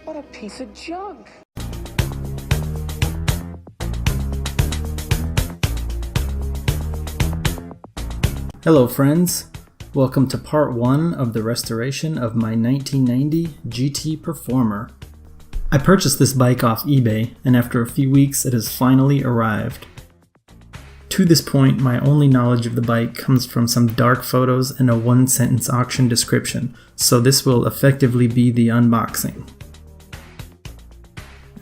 What a piece of junk. Hello friends, welcome to part 1 of the restoration of my 1990 GT Performer. I purchased this bike off eBay, and after a few weeks it has finally arrived. To this point, my only knowledge of the bike comes from some dark photos and a one-sentence auction description, so this will effectively be the unboxing.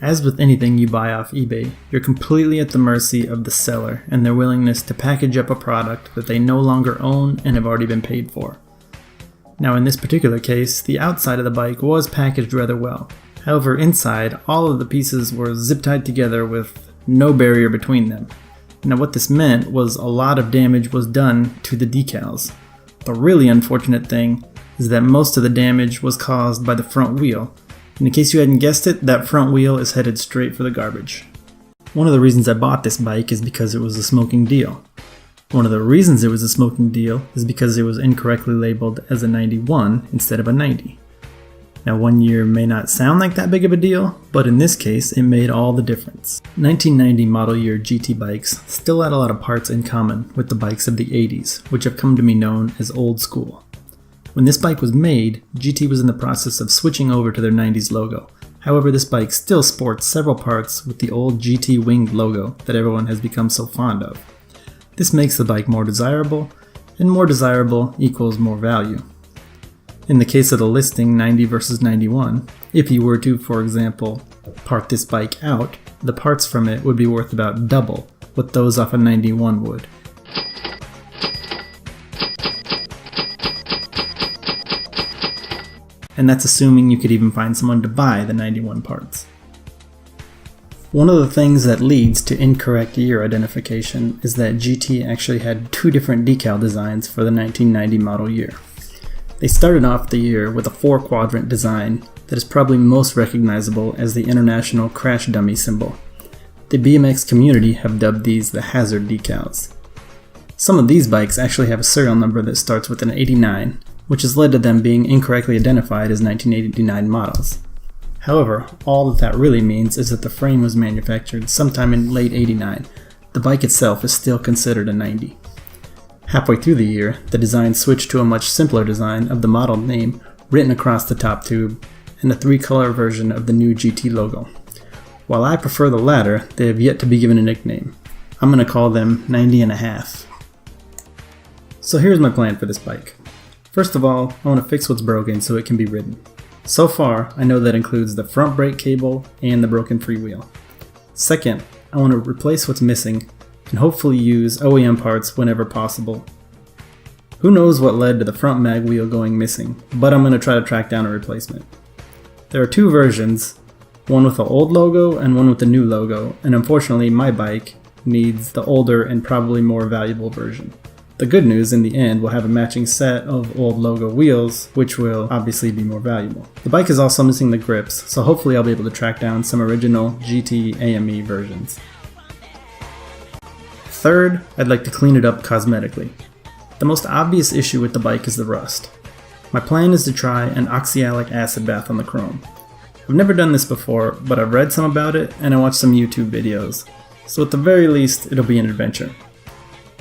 As with anything you buy off eBay, you're completely at the mercy of the seller and their willingness to package up a product that they no longer own and have already been paid for. Now in this particular case, the outside of the bike was packaged rather well. However, inside, all of the pieces were zip-tied together with no barrier between them. Now what this meant was a lot of damage was done to the decals. The really unfortunate thing is that most of the damage was caused by the front wheel. And in case you hadn't guessed it, that front wheel is headed straight for the garbage. One of the reasons I bought this bike is because it was a smoking deal. One of the reasons it was a smoking deal is because it was incorrectly labeled as a 91 instead of a 90. Now 1 year may not sound like that big of a deal, but in this case it made all the difference. 1990 model year GT bikes still had a lot of parts in common with the bikes of the 80s, which have come to be known as old school. When this bike was made, GT was in the process of switching over to their 90s logo. However, this bike still sports several parts with the old GT winged logo that everyone has become so fond of. This makes the bike more desirable, and more desirable equals more value. In the case of the listing 90 versus 91, if you were to, for example, part this bike out, the parts from it would be worth about double what those off a 91 would. And that's assuming you could even find someone to buy the 91 parts. One of the things that leads to incorrect year identification is that GT actually had two different decal designs for the 1990 model year. They started off the year with a 4-quadrant design that is probably most recognizable as the International Crash Dummy symbol. The BMX community have dubbed these the hazard decals. Some of these bikes actually have a serial number that starts with an 89, which has led to them being incorrectly identified as 1989 models. However, all that really means is that the frame was manufactured sometime in late 89. The bike itself is still considered a 90. Halfway through the year, the design switched to a much simpler design of the model name written across the top tube, and a 3-color version of the new GT logo. While I prefer the latter, they have yet to be given a nickname. I'm going to call them 90 and a half. So here's my plan for this bike. First of all, I want to fix what's broken so it can be ridden. So far, I know that includes the front brake cable and the broken freewheel. Second, I want to replace what's missing and hopefully use OEM parts whenever possible. Who knows what led to the front mag wheel going missing, but I'm going to try to track down a replacement. There are two versions, one with the old logo and one with the new logo, and unfortunately my bike needs the older and probably more valuable version. The good news, in the end, we'll have a matching set of old logo wheels, which will obviously be more valuable. The bike is also missing the grips, so hopefully I'll be able to track down some original GT AME versions. Third, I'd like to clean it up cosmetically. The most obvious issue with the bike is the rust. My plan is to try an oxalic acid bath on the chrome. I've never done this before, but I've read some about it and I watched some YouTube videos, so at the very least it'll be an adventure.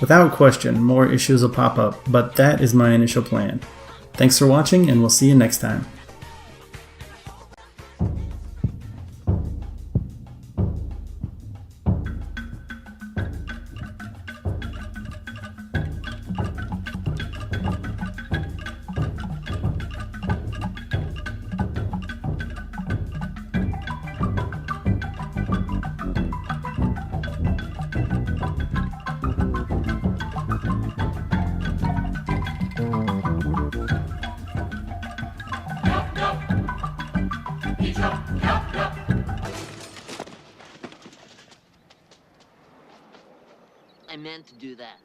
Without question, more issues will pop up, but that is my initial plan. Thanks for watching, and we'll see you next time. I meant to do that.